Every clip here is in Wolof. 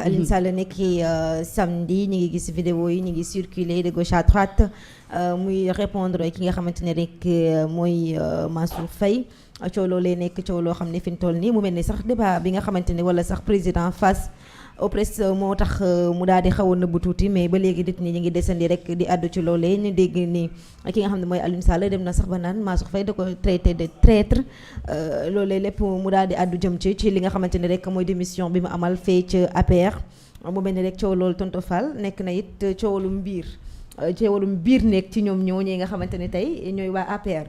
Alioune Sall nekki samedi ñu ngi gis vidéo yi ñu ngi circuler de gauche à droite muy répondre ki nga xamante ne rek mooy Mansour Faye coow loolee nekk coow loo xam ne fi mu toll nii mu mel ni sax débat bi nga xamante ne wala sax président face au presse moo tax mu daal di xaw a nëbbu tuuti mais ba léegi nit ñi ñu ngi desandi rek di àddu ci loolee ñu dégg ni ki nga xam ne mooy Alioune Sall dem na sax ba naan Mansour Faye da ko traité de traître loolee lépp mu daal di àddu jëm ci li nga xamante ne rek mooy démission bi mu amal fee ca APR mu mel ni rek coow loolu tonto Fall nekk na it coowalum biir nekk ci ñoom ñooñee nga xamante ne tey ñooy waa APR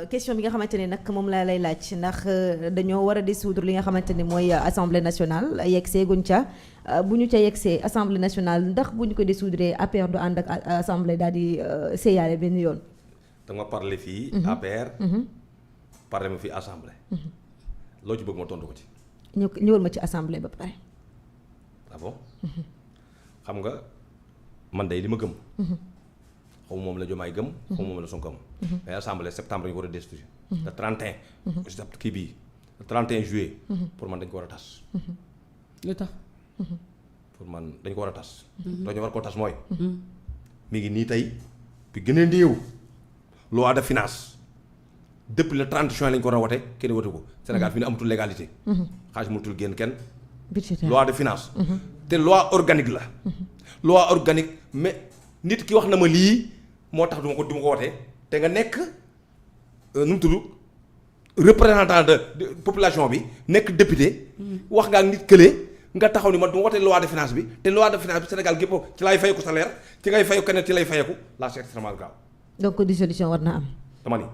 question bi nga xamante ne nag moom laa lay laaj ndax dañoo war a dissoudre li nga xamante ne mooy assemblée nationale yegsee guñ ca bu ñu ca yegsee assemblée nationale ndax bu ñu ko dissoudre APR du ànd ak assemblée daal di seeyaale benn yoon. da nga parler fii. APR. parler ma fii assemblée. loo ci bëgg ma tontu ko ci. ñëwal ma ci assemblée ba pare. ah bon. xam nga man day li ma gëm. xaw moom la Diomaye gëm. xaw moom la Sonko gëm. mais assemblée septembre ñu ko war a destituer. le 31. kii bii le 31 juillet. pour man dañ ko war a tas. lu tax. pour man dañ ko war a tas. dañu war koo tas mooy. mi ngi nii tey bi gën a néew. loi de finance depuis le 30 juin lañ ko war a wote kenn wote ko Sénégal fi ne amatul légalité. xaalis mënatul génn kenn. loi de finance. te loi organique la. loi organique mais nit ki wax na ma lii moo tax du ma ko wote te nga nekk nu mu tudd représentant de population bi nekk député. wax nga ak nit kële nga taxaw ni man du ma wote loi de finance bi te loi de finance bi Sénégal gépp ci lay fayeku salaire ci ngay fayeku keneen ci lay fayeku là c'est extrêmement grave. donc dissolution war na am. dama ni.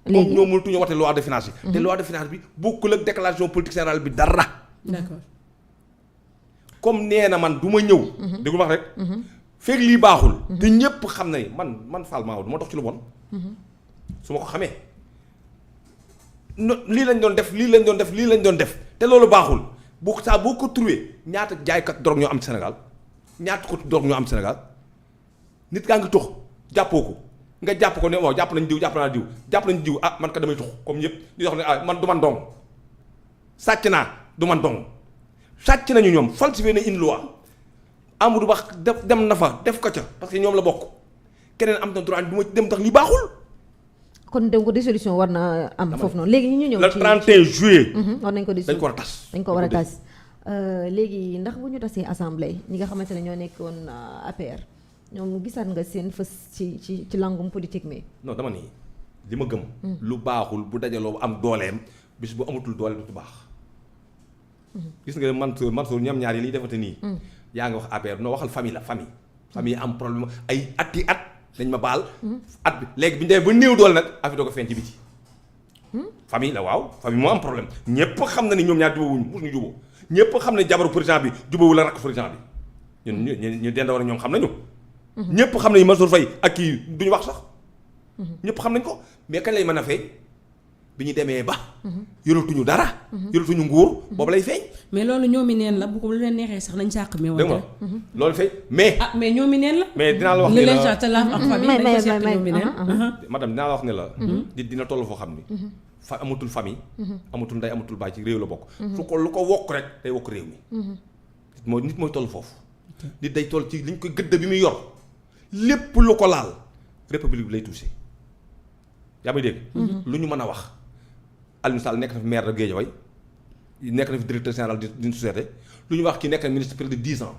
léegi ñoom mënatuñu wote loi de finance yi. te loi de finance bi bokkul ak déclaration politique générale bi dara. d'accord. comme nee na man du ma ñëw. déglu ma rek. feeg lii baaxul. te ñëpp xam na ni man Fall Maodo du ma dox ci lu bon. su ma ko xamee lii lañ doon def te loolu baaxul boo ko trouvé ñaata jaaykat drogue ñoo am Sénégal ñaata ko drogue ñoo am Sénégal nit kaa ngi tux jàppoo ko nga jàpp ko ne waaw jàpp nañ diw ah man ka damay tux comme ñëpp di wax ne ah man du man dong sàcc naa du man dong. sàcc nañu ñoom falsifié na une loi Amadou Ba dem na fa def ko ca parce que ñoom la bokk keneen am na droit du ma dem ndax li baaxul. kon donc dissolution war na am foofu noonu léegi ñu ñëw ci le 31 juillet. war nañ ko dañ ko war a tas. dañ ko war a tas léegi ndax bu ñu tasee assemblée ñi nga xamante ne ñoo nekkoon APR ñoom gisaat nga seen fës ci langum politique mi. non dama ni li ma gëm. lu baaxul bu dajaloo am dooleem bis bu amatul doole du baax. gis nga Mansour ñoom ñaar yi liy defante nii. yaa ngi wax APR noo waxal famille la famille am problème ay at dañ ma baal. at bi léegi bi ñu demee ba néew doole nag affaire doo ko feeñ ci biti. famille la waaw famille moo am problème ñëpp xam na ni ñoom ñaar jubóowuñu mosuñu jubóo ñëpp xam ne jabaru président bi jubóowu la rakk président bi ñu dendoon ñoom xam nañu. ñëpp xam nañu Mansour Faye ak kii duñu wax sax. ñëpp xam nañ ko mais kañ lay mën a feeñ. bi ñu demee ba. yoratuñu dara. yoratuñu nguur boobu lay feeñ. mais loolu ñoomi neen la bu ko lu leen neexee sax nañ sàq mi. dégg nga loolu feeñ mais. mais ñoomi neen la. mais dinaa la wax ne la leen sax te la am famille dañ ko seq ñoomi neen. madame dinaa la wax ne la. dina toll foo xam ni. amatul famille. amatul ndey amatul baay ci réew la bokk. lu ko wokk rek day wokk réew mi. nit mooy toll foofu. nit day toll ci liñ ko gëdd bi muy yor lépp lu ko laal république bi lay touché yaa may dégg. lu ñu mën a wax. Alioune Sall nekk na fi maire de Guédiawaye nekk na fi directeur général d'une société lu ñu wax kii nekk na ministre près de 10 ans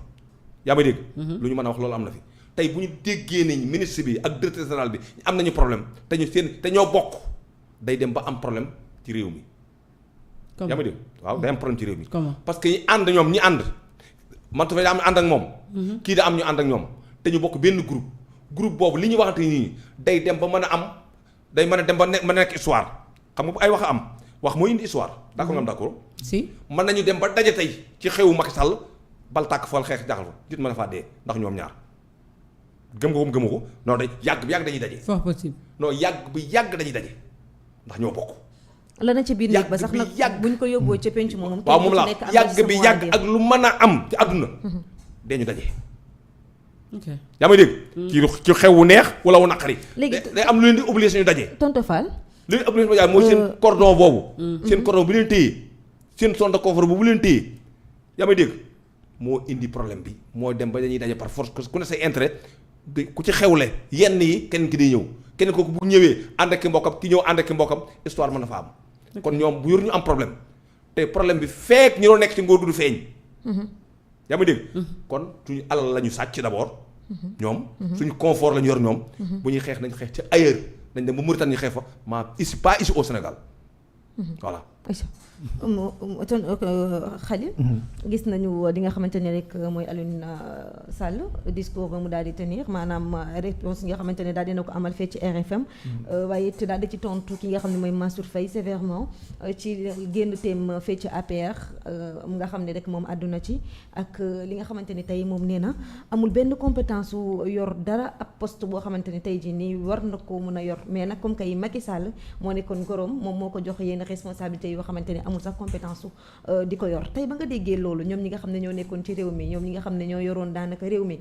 yaa may dégg. lu ñu mën a wax loolu am na fi tey bu ñu déggee nañ ministre bi ak directeur général bi am nañu problème te ñoo bokk day dem ba am problème ci réew mi. yaa may dégg waaw day am problème ci réew mi. parce que ñi ànd ñoom ñi ànd man dafay am ànd ak moom. kii da am ñu ànd ak ñoom te ñu bokk benn groupe boobu li ñuy waxante nii day dem ba mën a am day mën a dem ba mën a nekk histoire. xam nga bu ay wax am wax mooy indi histoire d'accord nga am d'accord si mën nañu dem ba daje tey ci xewu Macky Sall bal tàkk fal xeex jaxal fa nit mën a faa dee ndax ñoom ñaar gëm nga ko gëmu ko non day yàgg bi yàgg dañuy daje. fort possible. non yàgg dañuy daje ndax ñoo bokk. la na ci biir néeg ba sax nag buñ ko yóbboo ca penc moom. waaw moom la yàgg bi yàgg ak lu mën a am ci àdduna. dañu daje. ok yaa may dégg. ci xew wu neex wala wu naqari. léegi day am lu leen di obligé suñu daje. tonton Fall. li ëpp leen ma mooy seen cordon boobu. seen cordon bu leen téye seen sonde coffre bu leen téye yaa may dégg moo indi problème bi moo dem ba dañuy daje par force ku ne say intérêt ku ci xewle yenn yi kenn ki day ñëw kenn kooku bu ñëwee ànd ak ki mbokkam ki ñëw ànd ak ki mbokkam histoire mën na fa am. kon ñoom bu yor ñu am problème te problème bi feek ñu doon nekk ci nguur du feeñ. yaa ma dégg. kon suñu alal la ñu sàcc d'abord. ñoom suñu confort la ñu yor ñoom. bu ñuy xeex nañ xeex ci ailleurs nañ dem ba Mauritanie ñu xeex fa ici pas ici au Sénégal. voilà. Khalil gis nañu li nga xamante ne rek mooy Alioune Sall discours ba mu daal di tenir maanaam réponse yi nga xamante ne daal dina ko amal fee ci RFM waaye it daal di ci tontu ki nga xam ne mooy Mansour Faye sévèrement ci génn teem fee ci APR nga xam ne rek moom àdduna ci ak li nga xamante ne tey moom nee na amul benn compétence su yor dara ab poste boo xamante ne tey jii nii war na ko mën a yor mais nag comme kay Macky Sall moo nekkoon gorom moom moo ko jox yenn responsabilités yoo xamante ne amul sax compétence su di ko yor tey ba nga déggee loolu ñoom ñi nga xam ne ñoo nekkoon ci réew mi ñoom ñi nga xam ne ñoo yoroon daanaka réew mi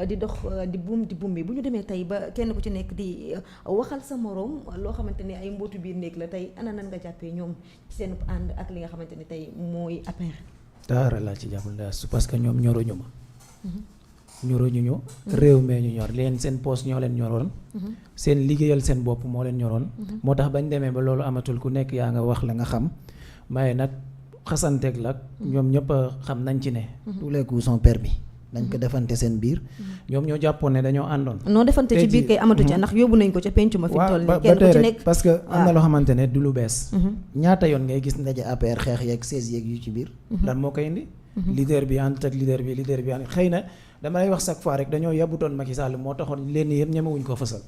di dox di buum bi bu ñu demee tey ba kenn ku ci nekk di waxal sa moroom loo xamante ne ay mbootu biir néeg la tey ana nan nga jàppee ñoom ci seen ànd ak li nga xamante ne tey mooy APR. dara laa ci jàppal daal su parce que ñoom ñoruñu ma. ñoruñu ñu réew mee ñu ñor leen seen poste ñoo leen ñoroon. seen liggéeyal seen bopp moo leen ñoroon. moo tax bañ demee ba loolu amatul ku nekk yaa nga wax la nga xam. waaye nag xasanteeg la ñoom ñëpp xam nañ ci ne. tous les coups sont permis dañ ko defante seen biir. ñoom ñoo jàppoon ne dañoo àndoon. noo defante ci biir kay amatu ca ndax yóbbu nañ ko ca penc ma fi toll nii kenn ku ci nekk parce que am na loo xamante ne du lu bees. ñaata yoon ngay gis ndaje APR xeex yeeg 16 yeeg yu ci biir. lan moo koy indi. leader bi ànd ak leader bi ànd xëy na dama lay wax chaque fois rek dañoo yabutoon Macky Sall moo taxoon leen yëpp ñemewuñ ko fësal.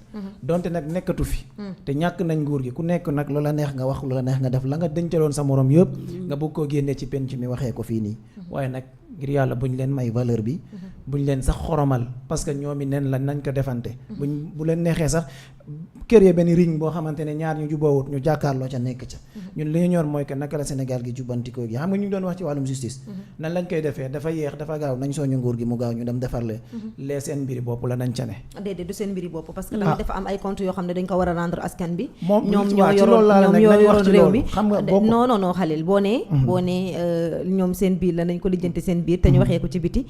donte nag nekkatu fi. te ñàkk nañ nguur gi ku nekk nag loola neex nga wax loola neex nga def la nga dencaloon sa morom yëpp. nga bëgg koo génnee ci penc mi waxee ko fii nii. waaye nag ngir yàlla buñ leen may valeur bi. buñ leen sax xoromal parce que ñoomi nen la nañ ko defante. bu leen neexee sax kër ya benn ring boo xamante ne ñaar ñu jubboowut ñu jàkkaarloo ca nekk ca. ñun li ñu ñor mooy que naka la Sénégal gi jubbantikoo gi xam nga ñu ngi doon wax ci wàllum justice. nan lañ koy defee dafa yéex dafa gaaw nañ soñu nguur gi mu gaaw ñu dem defarle. lee seen mbiri bopp la nañ ca ne. déedéet du seen mbiri bopp parce que tamit dafa am ay comptes yoo xam ne dañ ko war a rendre askan bi. moom ñoom ñoo yoroon réew mi non Khalil boo nee ñoom seen biir la nañ ko lijjanti seen biir te ñu waxee ko ci biti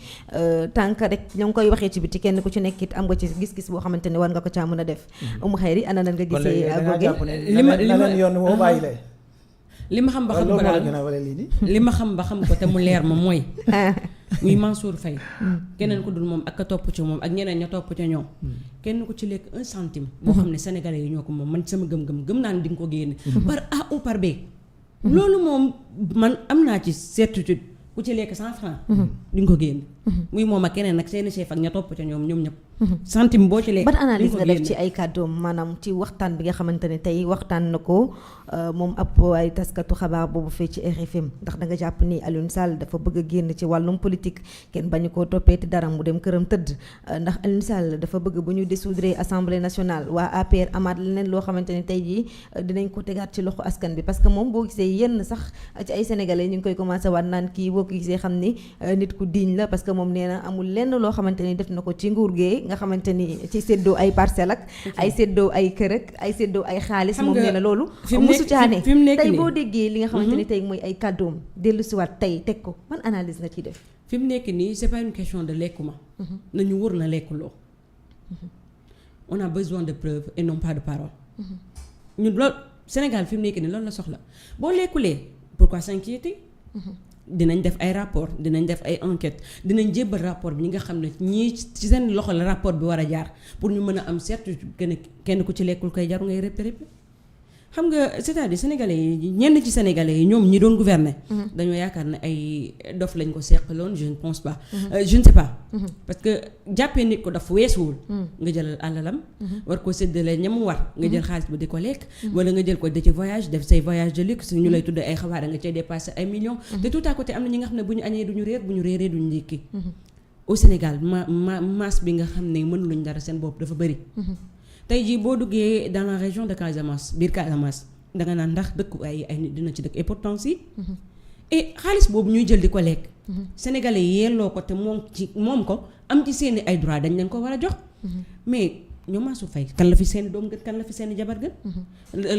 tànk rek ñoo ngi koy waxee ci biti kenn ku ci nekk it am nga ci gis-gis boo xamante ne war nga ko caa mën a def. xayri ana nan nga gisee li ma xam ba xam ko daal li ma xam ba xam ko te mu leer ma mooy muy Mansour Faye keneen ko dul moom ak ka topp ci moom ak ñeneen ña topp ca ñoom kenn ku ci lekk 1 centime boo xam ne sénégalais yi ñoo ko moom man sama gëm naa ne di nga ko génne par A ou par B loolu moom man am naa ci certitude ku ci lekk 100 francs di nga ko génne muy moom ak keneen nag seeni chef ak ña topp ca ñoom ñëpp centime boo ci lekk. ban analyse nga def ci ay kàddoom maanaam ci waxtaan bi nga xamante ne tey waxtaan na ko moom ab ay taskatu xabaar boobu fee ci RFM ndax da nga jàpp ni Alioune Sall dafa bëgg a génn ci wàllum politique kenn bañu koo toppee te dara mu dem këram tëdd ndax Alioune Sall dafa bëgg bu ñu dissoudre assemblée nationale waa APR amaat leneen loo xamante ne tey jii dinañ ko tegaat ci loxo askan bi parce que moom boo gisee yenn sax ci ay sénégalais ñu ngi koy commencé waat naan kii boo ko gisee xam ni nit ku digne la parce que moom nee na amul lenn loo xamante ni def na ko ci nguur gee nga xamante ni ci séddoo ay parcelle ak ay séddoo ay kër ak ay séddoo ay xaalis moom nee na loolu musu caane tey boo déggee li nga xamante ni tey mooy ay kàddoom dellu siwaat tey teg ko man analyse nga ciy def fi mu nekk nii c'est pas une question de lekkuma nañu wër na lekkuloo on a besoin de preuves et non pas de parole ñun loolu Sénégal fi mu nekk nii loolu la soxla boo lekkulee pourquoi s'inquiéter dinañ def ay rapport dinañ def ay enquête dinañ jébbal rapport bi ñi nga xam ne ñii ci seen loxo la rapport bi war a jaar pour ñu mën a am certitude que ne kenn ku ci lekkul koy jaru ngay rëpp xam nga c'est-à-dire sénégalais yi ñenn ci sénégalais yi ñoom ñi doon gouverner dañoo yaakaar ne ay dof lañ ko seqaloon je ne pense pas je ne sais pas parce que jàppee nit ko daf weesuwul nga jël alalam war ko séddale ñamu war nga jël xaalis ba di ko lekk wala nga jël ko de ci voyage def say voyage de luxe ñu lay tudd ay xabaar nga cay dépasser ay millions te tout à côté am na ñi nga xam ne bu ñu añee duñu réer bu ñu réeree duñu ndékki au Sénégal masse bi nga xam ne mënuluñ dara seen bopp dafa bëri tey jii boo duggee dans la région de Casamance biir Casamance danga naan ndax dëkku ay nit dina ci dëkk et pourtant si et xaalis boobu ñuy jël di ko lekk sénégalais yi yelloo ko te moom ko am ci seeni ay droit dañ leen ko war a jox mais ñoom Mansour Faye kan la fi seeni doom gën kan la fi seeni jabar gën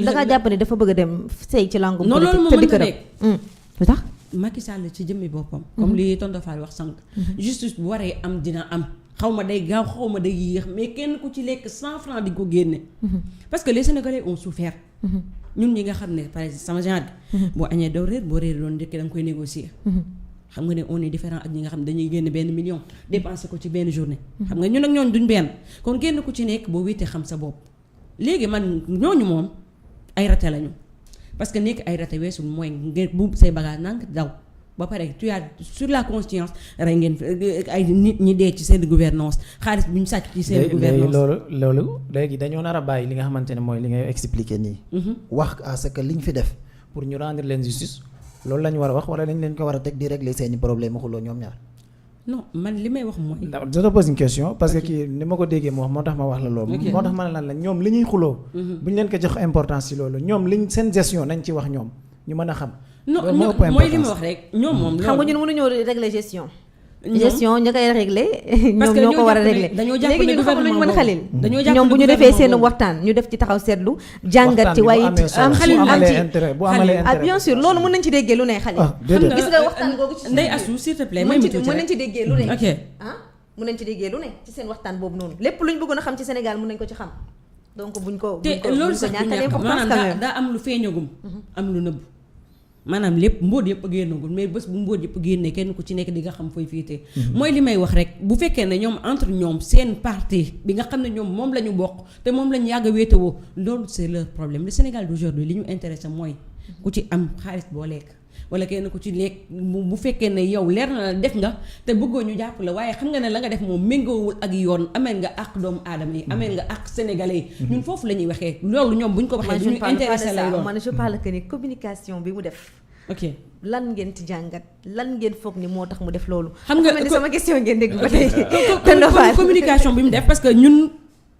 da nga jàpp ne dafa bëgg a dem sëy ci langue non loolu moo mënta nekk lu tax Macky Sall ci jëmmi boppam. comme li tonton Fall wax sànq. justice bu waree am dina am. xaw ma day gaaw xaw ma day yéex mais kenn ku ci lekk 100 francs di ko génne. parce que les Sénégalais ont souffert. ñun ñi nga xam ne par exemple sama genre bi. boo añee doo réer boo réer doon njëkk da nga koy négocier. xam nga ne on est différent ak ñi nga xam ne dañuy génn benn million dépensé ko ci benn journée. xam nga ñun ak ñooñu duñ benn kon génn ku ci nekk boo wéetee xam sa bopp. léegi man ñooñu moom ay raté lañu parce que nekk ay raté weesul mooy ngeen buub say bagage nank daw. ba pare tu as sur la conscience rey ngeen ay nit ñi dee ci seen gouvernance xaalis bu ñu sàcc ci seen gouvernance loolu léegi dañoo nar a bàyyi li nga xamante ne mooy li ngay expliquer nii wax à ce que liñ fi def pour ñu rendre leen justice loolu la ñu war a wax wala dañ leen ko war a teg di régler seeni problème xuloo ñoom ñaar non man li may wax mooy je te pose une question parce que kii ni ma ko déggee mu wax moo tax ma wax la loolu moo tax ma ne lan la ñoom li ñuy xuloo bu ñu leen ko jox importance ci loolu ñoom liñ seen gestion nañ ci wax ñoom ñu mën a xam non mooy li ma wax rek ñoom moom xam nga ñun mënuñoo régler gestion ña koy régler ñoom ñoo ko war a régler léegi ñun xam luñu mën xalil ñoom bu ñu defee seen waxtaan ñu def ci taxaw seetlu jàngat ci waaye am xalil am ci ah bien sûr loolu mën nañ ci déggee lu ne xalil gis nga waxtaan googu ci Ndeye Assou s'il te plaît mën nañ ci déggee lu ne ok mën nañ ci déggee lu ne ci seen waxtaan boobu noonu lépp luñ bëggoon a xam ci Sénégal mën nañ ko ci xam donc buñ ko te loolu sax maanaam daa am lu feeñagum am lu nëbb maanaam lépp mbóot yëpp a génnagul mais bés bu mbóot yëpp génnee kenn ku ci nekk di nga xam fooy féetee mooy li may wax rek bu fekkee ne ñoom entre ñoom seen parti bi nga xam ne ñoom moom la ñu bokk te moom la ñu yàgg a wéetewoo loolu c'est leur problème le Sénégal d'aujourd'hui li ñu intéressé mooy ku ci am xaalis boo lekk wala kenn ku ci lekk bu fekkee ne yow leer na la def nga te bëggoo ñu jàpp la waaye xam nga ne la nga def moom méngoowul ak yoon ameel nga àq doomu aadama yi ameel nga àq sénégalais yi ñun foofu la ñuy waxee loolu ñoom bu ñu ko waxee du ñu intéressé lay doon man je parle que ni communication bi mu def ok lan ngeen ci jàngat lan ngeen foog ni moo tax mu def loolu xam nga sama question ngeen dégg ba tey communication bi mu def parce que ñun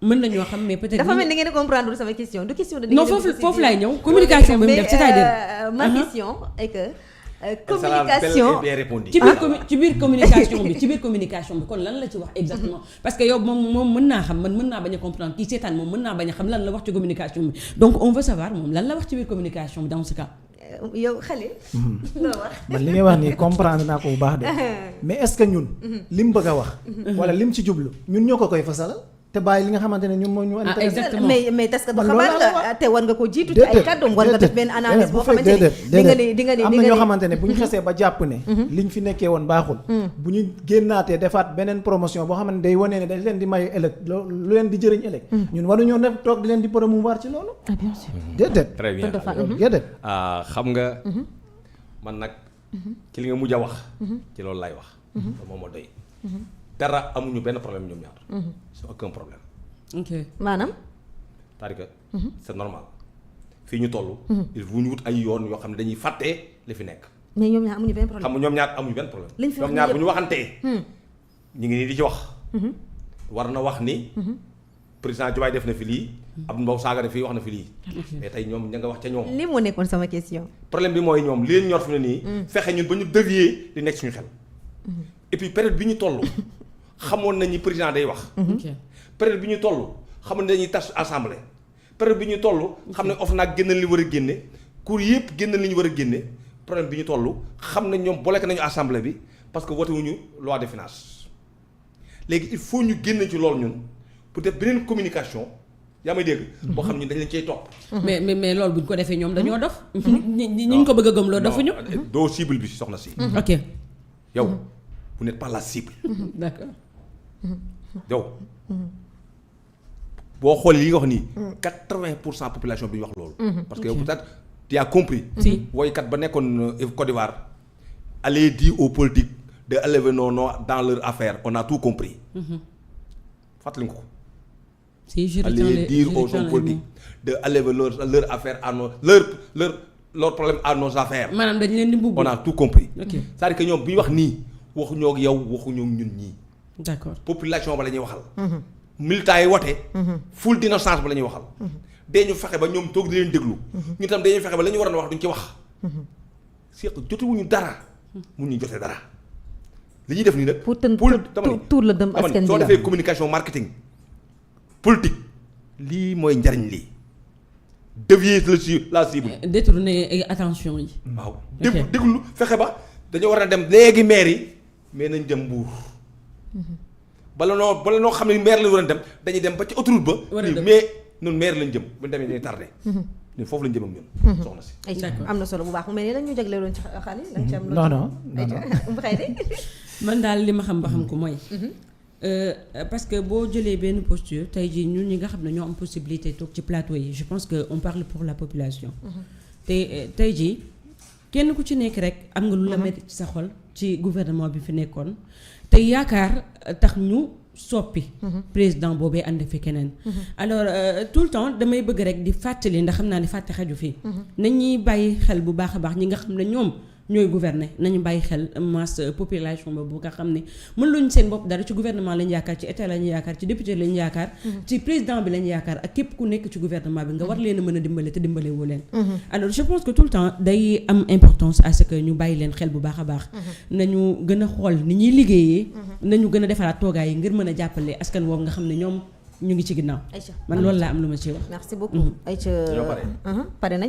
mën nañoo xam mais peut-être dafa mel ni ngeen di comprendre sama question du question de non foofu laay ñëw communication bi mu def c'est-à-dire ma question est que communication ci biir communication bi kon lan la ci wax exactement parce que yow moom mën naa xam man mën naa bañ a comprendre kii seetaan moom mën naa bañ a xam lan la wax ci communication bi donc on veut savoir moom lan la wax ci biir communication bi dans ce cas yow Khalil loo wax man li ngay wax nii comprendre naa ko bu baax de mais est-ce que ñun li mu bëgg a wax wala lim ci jublu ñun ñoo ko koy fasalal te bàyyi li nga xamante ne ñun moo ñu intéressé exactement mais tas ka xabaar la te war nga ko jiitu ci ay kàddoom war nga def benn analyse boo xamante ne di nga ni am na ñoo xamante ne bu ñu xesee ba jàpp ne liñ fi nekkee woon baaxul bu ñu génnaatee defaat beneen promotion boo xamante ne day wane ne dañ leen di mayu ëllëg lu leen di jëriñ ëllëg ñun waruñoo def toog di leen di promouvoir ci loolu bien sûr déedéet très bien déedéet xam nga man nag ci li nga mujj a wax ci loolu laay wax moom moo doy dara amuñu benn problème ñoom ñaar c'est aucun problème ok maanaam c'est-à-dire que c'est normal fii ñu toll il faut ñu wut ay yoon yoo xam ne dañuy fàttee li fi nekk mais ñoom ñaar amuñu benn problème xam nga ñoom ñaar amuñu benn problème liñ fi wax ñoom ñaar bu ñu waxantee ñu ngi nii di ci wax war na wax ni président Diomaye def na fi lii Abdou Mbow Saaga def fii wax na fi lii mais tey ñoom ña nga wax ca ñoom li moo nekkoon sama question problème bi mooy ñoom li leen ñor fi ne nii fexe ñun ba ñu dévier di nekk suñu xel et puis période bi ñu toll xamoon nañu président day wax période bi ñu toll xamoon nañu tas assemblée période bi ñu toll xam ne OFNAC génn li war a génne cour yëpp génn li ñu war a génne problème bi ñu toll xam ne ñoom booleka nañu assemblée bi parce que voté wuñu loi de finances léegi il faut ñu génn ci loolu ñun peut-être beneen communication yaa may dégg boo xam ne dañ leen cay topp mais loolu bu ñu ko defee ñoom dañoo dof ñi ñu ko bëgg a gëm loolu dafuñu doo cible bi soxna si ok yow vous n'êtes pas la cible d'accord yow boo xoolee li nga wax nii 80% population bi ñu wax loolu parce que yow peut-être tu as compris si woykat ba nekkoon Côte d'Ivoire allez dire aux politiques de enlever nos noms dans leur affaire on a tout compris fàttali nga ko si allez dire aux hommes politiques de enlever leur affaire à nos leur problème à nos affaires maanaam dañu leen di mbubb on a tout compris ok c'est-à-dire que ñoom bi ñu wax nii waxuñoo ak yow waxuñoo ak ñun ñii d'accord population ba la ñuy waxal militants yi wote full d'innocence ba la ñuy waxal dañu fexe ba ñoom toog di leen déglu ñu tam dañuy fexe ba la ñu war a wax duñ ci wax seq jotewuñu dara mun ñu jotee dara li ñuy def nii nag pour tuur la dem askan bi soo la defee communication marketing politique lii mooy njariñ lii dévier la cible. détourner attention yi. waaw ok déglu fexe ba dañoo war a dem léegi maire yi mais nañ dem Mbour. bala noo xam ne maire lañ war a dem dañuy dem ba ci autoroute ba. mais ñun maire lañ jëm bu ñu demee dañuy tardé. ñun foofu lañ jëm ak ñun. soxna si. d'accord am na solo bu baax mu mel ni dañu jagleeloon ci xale yi. ci am non man daal li ma xam ba xam ko mooy. parce que boo jëlee benn posture tey jii ñun ñi nga xam ne ñoo am possibilité toog ci plateau yi je pense que on parle pour la population. te tey jii kenn ku ci nekk rek am nga lu la metti ci sa xol ci gouvernement bi fi nekkoon te yaakaar tax ñu soppi. président boobee ànd fi keneen. alors tout le temps damay bëgg rek di fàttali ndax xam naa ne fàtte xaju fii. nañ ñuy bàyyi xel bu baax a baax ñi nga xam ne ñoom. ñooy gouverner nañu bàyyi xel masse population boobu nga xam ne mën luñu seen bopp dara ci gouvernement lañu yaakaar ci état lañu yaakaar ci député lañu yaakaar ci président bi lañu yaakaar ak képp ku nekk ci gouvernement bi nga war leen a mën a dimbale te dimbale woo leen alors je pense que tout le temps day am importance à ce que ñu bàyyi leen xel bu baax a baax nañu gën a xool ni ñuy liggéeyee nañu gën a defaraat toogaay yi ngir mën a jàppale askan woowu nga xam ne ñoom ñu ngi ci ginnaaw man loolu laa am lu ma ci wax merci beaucoup Aïcha pare nañ